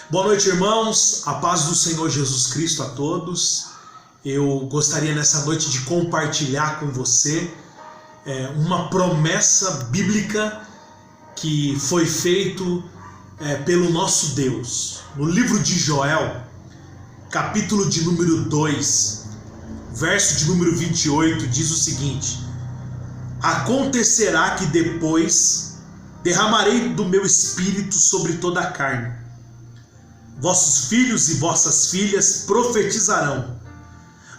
Boa noite, irmãos. A paz do Senhor Jesus Cristo a todos. Eu gostaria nessa noite de compartilhar com você uma promessa bíblica que foi feito pelo nosso Deus. No livro de Joel, capítulo de número 2, verso de número 28, diz o seguinte: acontecerá que depois derramarei do meu espírito sobre toda a carne. Vossos filhos e vossas filhas profetizarão,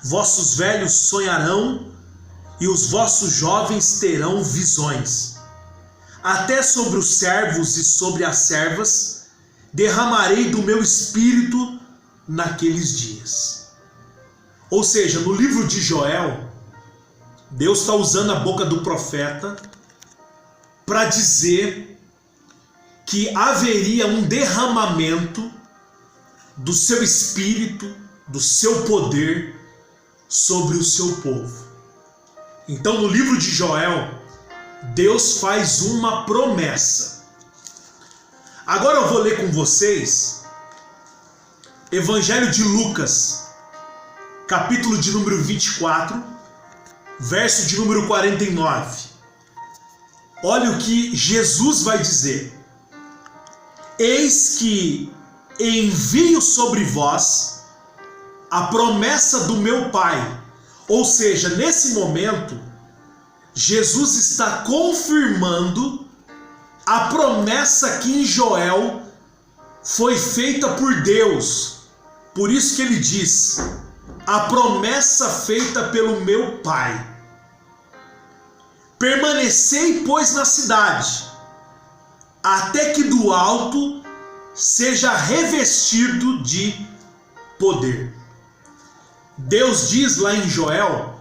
vossos velhos sonharão e os vossos jovens terão visões. Até sobre os servos e sobre as servas derramarei do meu espírito naqueles dias. Ou seja, no livro de Joel, Deus está usando a boca do profeta para dizer que haveria um derramamento do seu espírito, do seu poder sobre o seu povo. Então, no livro de Joel, Deus faz uma promessa. Agora eu vou ler com vocês Evangelho de Lucas, capítulo de número 24, verso de número 49. Olha o que Jesus vai dizer: eis que envio sobre vós a promessa do meu Pai. Ou seja, nesse momento, Jesus está confirmando a promessa que em Joel foi feita por Deus. Por isso que ele diz: a promessa feita pelo meu Pai. Permanecei, pois, na cidade, até que do alto seja revestido de poder. Deus diz lá em Joel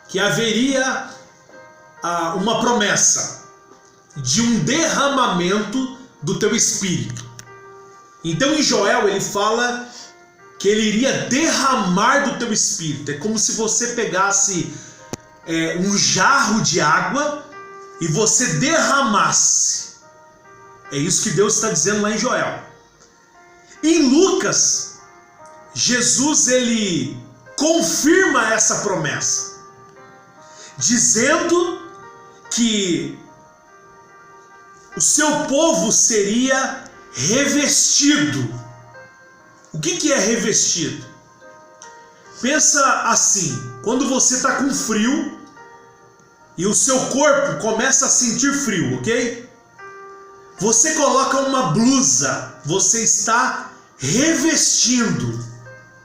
que haveria uma promessa de um derramamento do teu espírito. Então em Joel ele fala que ele iria derramar do teu espírito. É como se você pegasse um jarro de água e você derramasse. É isso que Deus está dizendo lá em Joel. Em Lucas, Jesus ele confirma essa promessa, dizendo que o seu povo seria revestido. O que é revestido? Pensa assim: quando você está com frio e o seu corpo começa a sentir frio, ok? Você coloca uma blusa, você está revestindo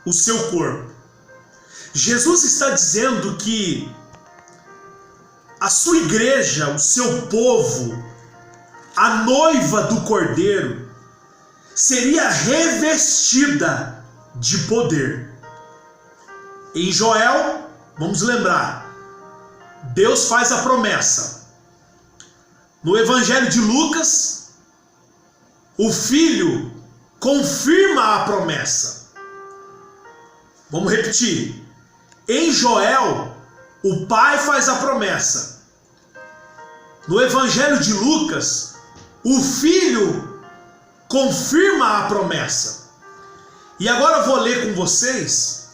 o seu corpo. Jesus está dizendo que a sua igreja, o seu povo, a noiva do Cordeiro, seria revestida de poder. Em Joel, vamos lembrar, Deus faz a promessa. No Evangelho de Lucas, o Filho confirma a promessa. Vamos repetir. Em Joel, o Pai faz a promessa. No Evangelho de Lucas, o Filho confirma a promessa. E agora eu vou ler com vocês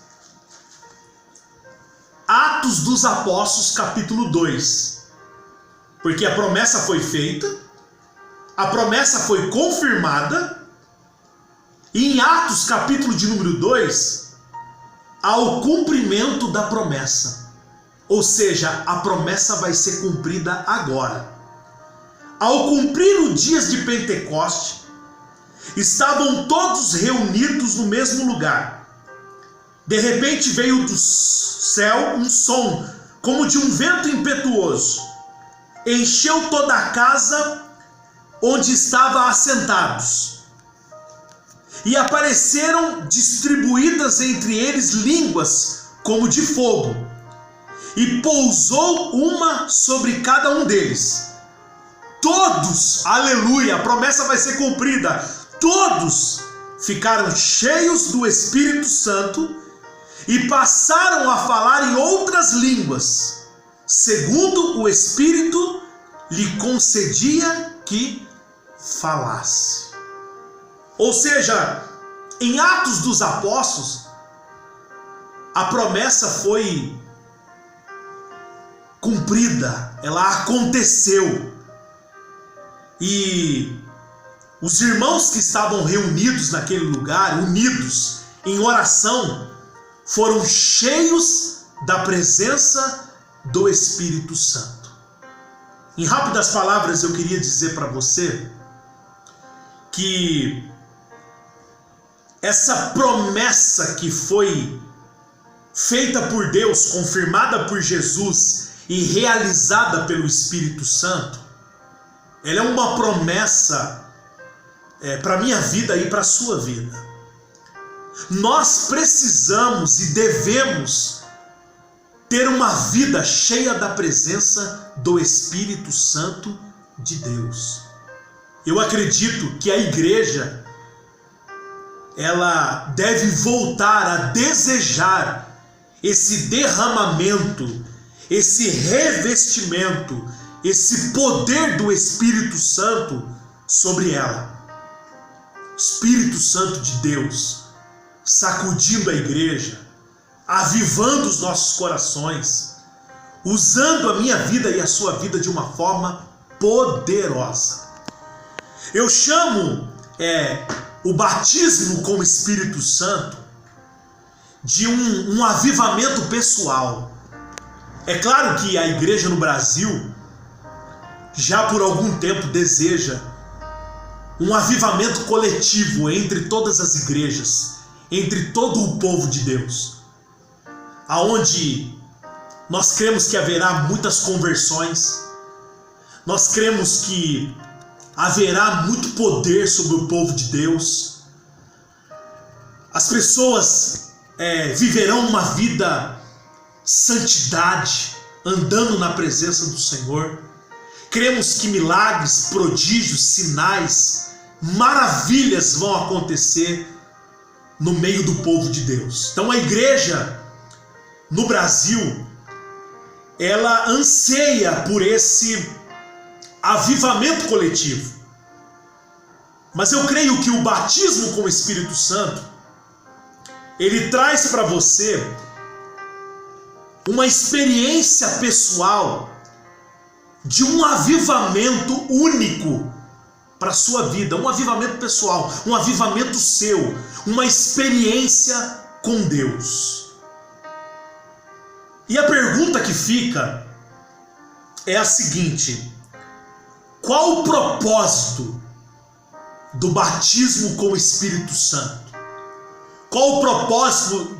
Atos dos Apóstolos, capítulo 2. Porque a promessa foi feita, a promessa foi confirmada, e em Atos, capítulo de número 2, há o cumprimento da promessa. Ou seja, a promessa vai ser cumprida agora. Ao cumprir os dias de Pentecoste, estavam todos reunidos no mesmo lugar. De repente veio do céu um som, como de um vento impetuoso. Encheu toda a casa onde estavam assentados. E apareceram distribuídas entre eles línguas como de fogo. E pousou uma sobre cada um deles. Todos, aleluia, a promessa vai ser cumprida. Todos ficaram cheios do Espírito Santo e passaram a falar em outras línguas, segundo o Espírito lhe concedia que falasse. Ou seja, em Atos dos Apóstolos, a promessa foi cumprida, ela aconteceu. E os irmãos que estavam reunidos naquele lugar, unidos em oração, foram cheios da presença do Espírito Santo. Em rápidas palavras, eu queria dizer para você que essa promessa que foi feita por Deus, confirmada por Jesus e realizada pelo Espírito Santo, ela é uma promessa para a minha vida e para a sua vida. Nós precisamos e devemos ter uma vida cheia da presença do Espírito Santo de Deus. Eu acredito que a igreja, ela deve voltar a desejar esse derramamento, esse revestimento, esse poder do Espírito Santo sobre ela. Espírito Santo de Deus, sacudindo a igreja, avivando os nossos corações, usando a minha vida e a sua vida de uma forma poderosa. Eu chamo o batismo com o Espírito Santo de um avivamento pessoal. É claro que a igreja no Brasil já por algum tempo deseja um avivamento coletivo entre todas as igrejas, entre todo o povo de Deus, aonde nós cremos que haverá muitas conversões, nós cremos que haverá muito poder sobre o povo de Deus, as pessoas viverão uma vida santidade, andando na presença do Senhor. Cremos que milagres, prodígios, sinais, maravilhas vão acontecer no meio do povo de Deus. Então a igreja no Brasil, ela anseia por esse avivamento coletivo. Mas eu creio que o batismo com o Espírito Santo, ele traz para você uma experiência pessoal de um avivamento único para a sua vida, um avivamento pessoal, um avivamento seu, uma experiência com Deus. E a pergunta que fica é a seguinte: qual o propósito do batismo com o Espírito Santo? Qual o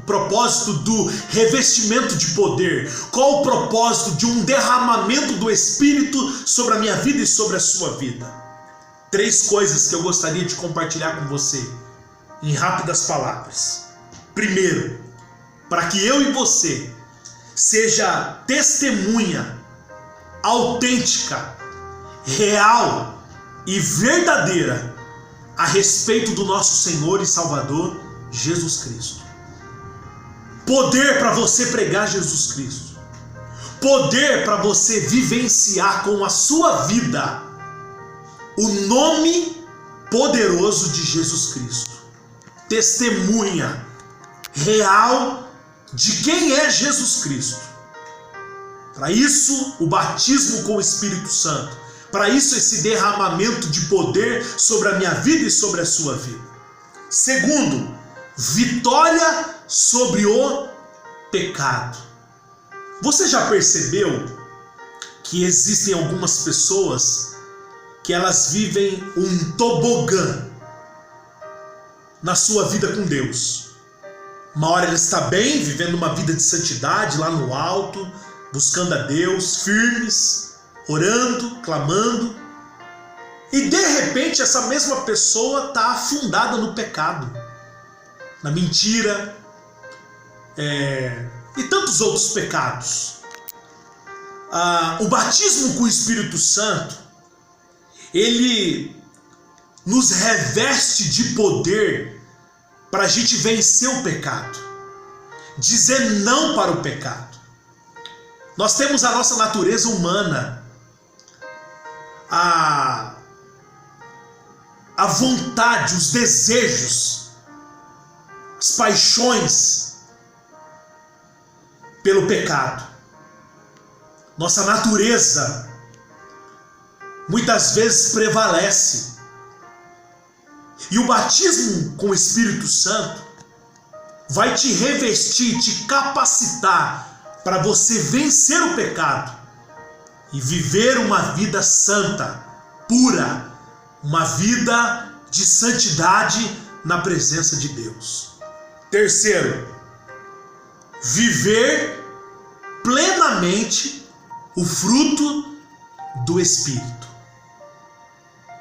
propósito do revestimento de poder? Qual o propósito de um derramamento do Espírito sobre a minha vida e sobre a sua vida? 3 coisas que eu gostaria de compartilhar com você, em rápidas palavras. Primeiro, para que eu e você seja testemunha autêntica, real e verdadeira a respeito do nosso Senhor e Salvador Jesus Cristo. Poder para você pregar Jesus Cristo. Poder para você vivenciar com a sua vida o nome poderoso de Jesus Cristo. Testemunha real de quem é Jesus Cristo. Para isso, o batismo com o Espírito Santo. Para isso, esse derramamento de poder sobre a minha vida e sobre a sua vida. Segundo, vitória sobre o pecado. Você já percebeu que existem algumas pessoas que elas vivem um tobogã na sua vida com Deus? Uma hora ela está bem, vivendo uma vida de santidade lá no alto, buscando a Deus, firmes, orando, clamando, e de repente essa mesma pessoa está afundada no pecado, na mentira, e tantos outros pecados. O batismo com o Espírito Santo, ele nos reveste de poder para a gente vencer o pecado, dizer não para o pecado. Nós temos a nossa natureza humana, a a vontade, os desejos, as paixões pelo pecado. Nossa natureza muitas vezes prevalece. E o batismo com o Espírito Santo vai te revestir, te capacitar para você vencer o pecado e viver uma vida santa, pura, uma vida de santidade na presença de Deus. Terceiro, viver plenamente o fruto do Espírito.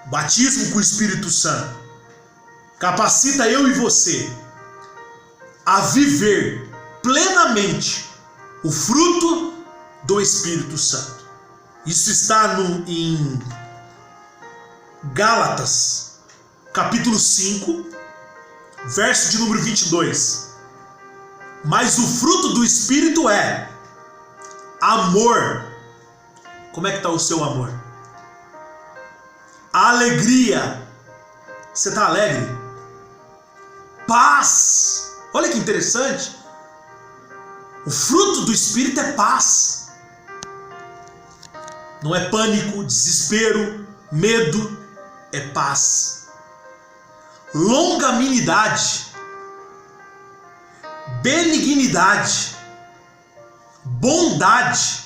Batismo com o Espírito Santo capacita eu e você a viver plenamente o fruto do Espírito Santo. Isso está em Gálatas, capítulo 5, verso de número 22. Mas o fruto do Espírito é amor. Como é que está o seu amor? Alegria. Você está alegre? Paz. Olha que interessante. O fruto do Espírito é paz. Não é pânico, desespero, medo. É paz. Longanimidade, benignidade, bondade,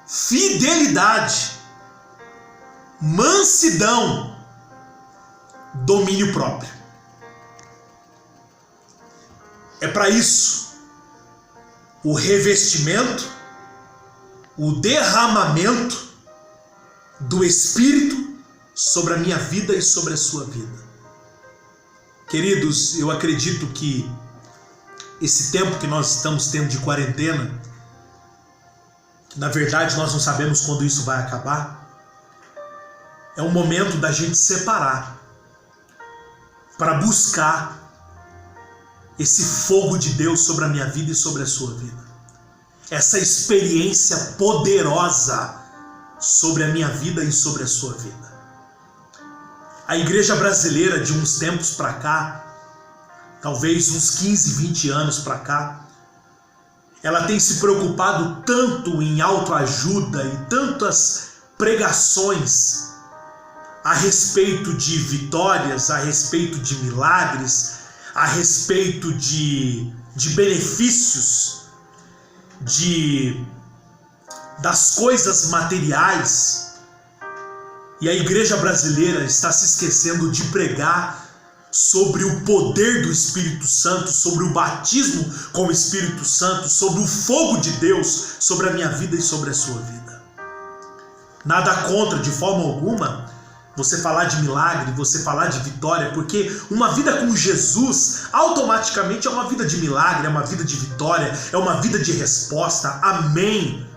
fidelidade, mansidão, domínio próprio. É para isso o revestimento, o derramamento do Espírito sobre a minha vida e sobre a sua vida. Queridos, eu acredito que esse tempo que nós estamos tendo de quarentena, que na verdade nós não sabemos quando isso vai acabar, é um momento da gente separar para buscar esse fogo de Deus sobre a minha vida e sobre a sua vida. Essa experiência poderosa sobre a minha vida e sobre a sua vida. A igreja brasileira de uns tempos para cá, talvez uns 15, 20 anos para cá, ela tem se preocupado tanto em autoajuda e tantas pregações a respeito de vitórias, a respeito de milagres, a respeito de benefícios, das coisas materiais. E a igreja brasileira está se esquecendo de pregar sobre o poder do Espírito Santo, sobre o batismo com o Espírito Santo, sobre o fogo de Deus sobre a minha vida e sobre a sua vida. Nada contra, de forma alguma, você falar de milagre, você falar de vitória, porque uma vida com Jesus automaticamente é uma vida de milagre, é uma vida de vitória, é uma vida de resposta. Amém.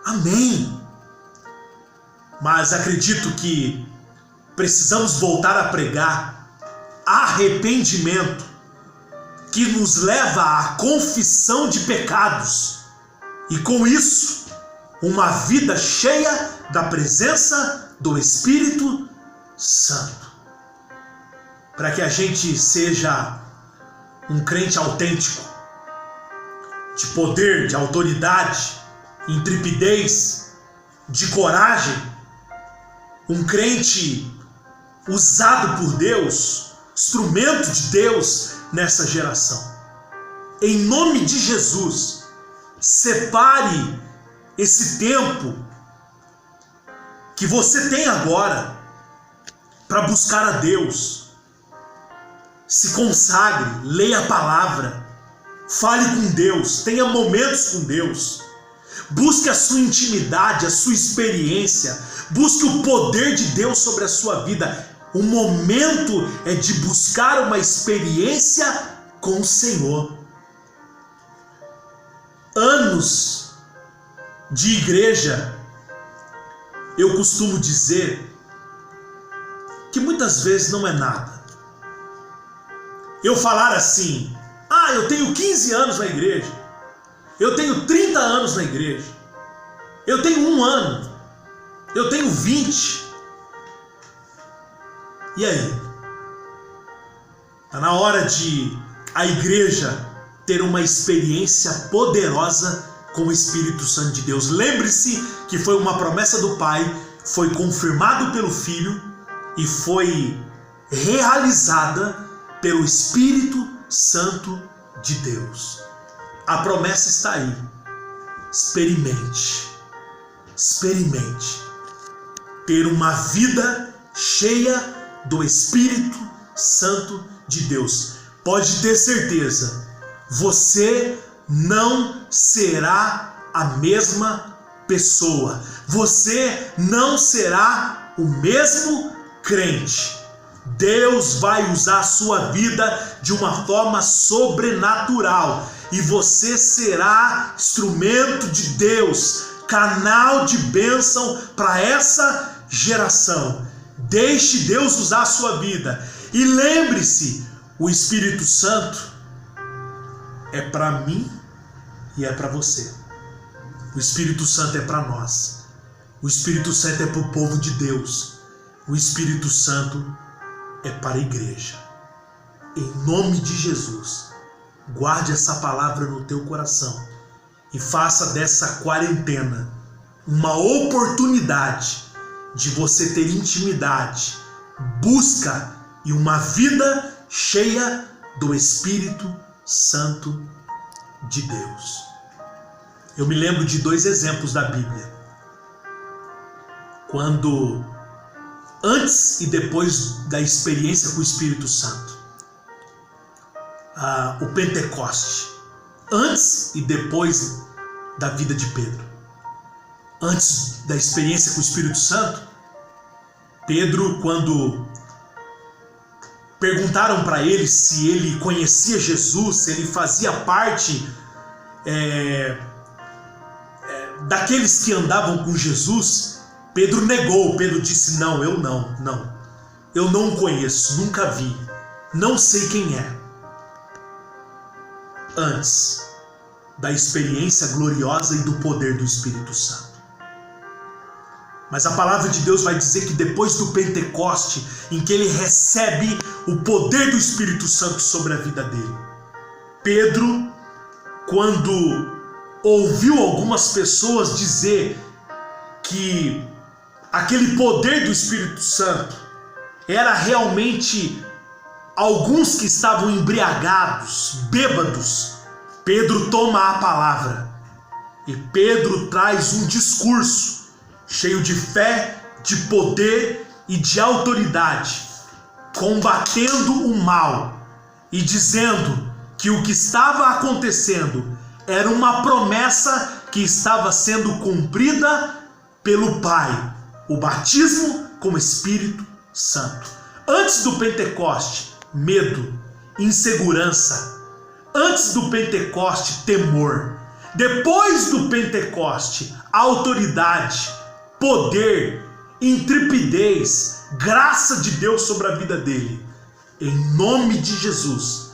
Amém. Mas acredito que precisamos voltar a pregar arrependimento, que nos leva à confissão de pecados, e com isso, uma vida cheia da presença do Espírito Santo, para que a gente seja um crente autêntico, de poder, de autoridade, intrepidez, de coragem, um crente usado por Deus, instrumento de Deus nessa geração. Em nome de Jesus, separe esse tempo que você tem agora para buscar a Deus. Se consagre, leia a palavra, fale com Deus, tenha momentos com Deus. Busque a sua intimidade, a sua experiência, busque o poder de Deus sobre a sua vida. O momento é de buscar uma experiência com o Senhor. Anos de igreja, eu costumo dizer que muitas vezes não é nada. Eu falar assim, eu tenho 15 anos na igreja, eu tenho 30 anos na igreja, eu tenho 1 ano, eu tenho 20. E aí? Está na hora de a igreja ter uma experiência poderosa com o Espírito Santo de Deus. Lembre-se que foi uma promessa do Pai, foi confirmado pelo Filho e foi realizada pelo Espírito Santo de Deus. A promessa está aí. Experimente. Experimente ter uma vida cheia do Espírito Santo de Deus. Pode ter certeza, você não será a mesma pessoa. Você não será o mesmo crente. Deus vai usar a sua vida de uma forma sobrenatural e você será instrumento de Deus, canal de bênção para essa geração. Deixe Deus usar a sua vida e lembre-se, o Espírito Santo é para mim e é para você. O Espírito Santo é para nós. O Espírito Santo é para o povo de Deus. O Espírito Santo é para a igreja. Em nome de Jesus, guarde essa palavra no teu coração e faça dessa quarentena uma oportunidade de você ter intimidade, busca e uma vida cheia do Espírito Santo de Deus. Eu me lembro de 2 exemplos da Bíblia. Quando, antes e depois da experiência com o Espírito Santo. O Pentecoste. Antes e depois da vida de Pedro. Antes da experiência com o Espírito Santo, Pedro, quando perguntaram para ele se ele conhecia Jesus, se ele fazia parte daqueles que andavam com Jesus, Pedro negou. Pedro disse: não, eu não. Eu não o conheço, nunca vi, não sei quem é. Antes da experiência gloriosa e do poder do Espírito Santo. Mas a palavra de Deus vai dizer que depois do Pentecoste, em que ele recebe o poder do Espírito Santo sobre a vida dele, Pedro, quando ouviu algumas pessoas dizer que aquele poder do Espírito Santo era realmente alguns que estavam embriagados, bêbados, Pedro toma a palavra e Pedro traz um discurso cheio de fé, de poder e de autoridade, combatendo o mal e dizendo que o que estava acontecendo era uma promessa que estava sendo cumprida pelo Pai, o batismo com o Espírito Santo. Antes do Pentecoste, medo, insegurança. Antes do Pentecoste, temor. Depois do Pentecoste, autoridade, poder, intrepidez, graça de Deus sobre a vida dele. Em nome de Jesus,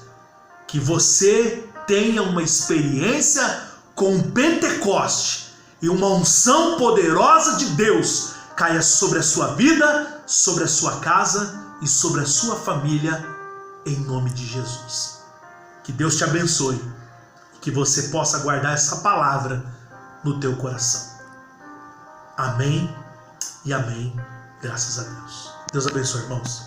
que você tenha uma experiência com o Pentecoste e uma unção poderosa de Deus caia sobre a sua vida, sobre a sua casa e sobre a sua família, em nome de Jesus. Que Deus te abençoe e que você possa guardar essa palavra no teu coração. Amém e amém. Graças a Deus. Deus abençoe, irmãos.